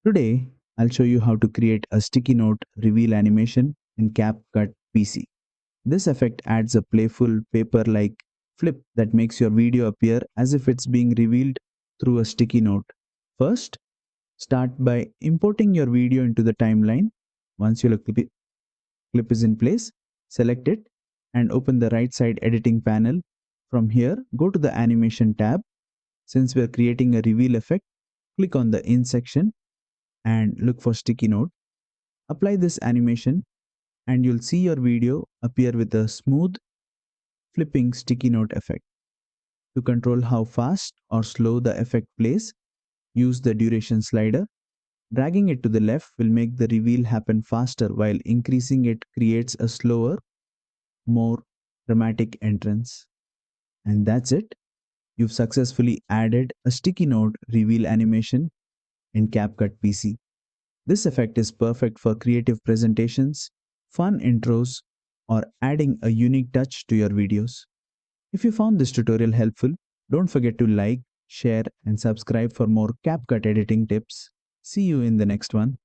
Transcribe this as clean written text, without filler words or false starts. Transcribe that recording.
Today, I'll show you how to create a sticky note reveal animation in CapCut PC. This effect adds a playful paper-like flip that makes your video appear as if it's being revealed through a sticky note. First, start by importing your video into the timeline. Once your clip is in place, select it and open the right side editing panel. From here, go to the animation tab. Since we're creating a reveal effect, click on the in section and look for sticky note. Apply this animation and you'll see your video appear with a smooth flipping sticky note effect. To control how fast or slow the effect plays, use the duration slider. Dragging it to the left will make the reveal happen faster, while increasing it creates a slower, more dramatic entrance. And that's it. You've successfully added a sticky note reveal animation in CapCut PC. This effect is perfect for creative presentations, fun intros, or adding a unique touch to your videos. If you found this tutorial helpful, don't forget to like, share, and subscribe for more CapCut editing tips. See you in the next one.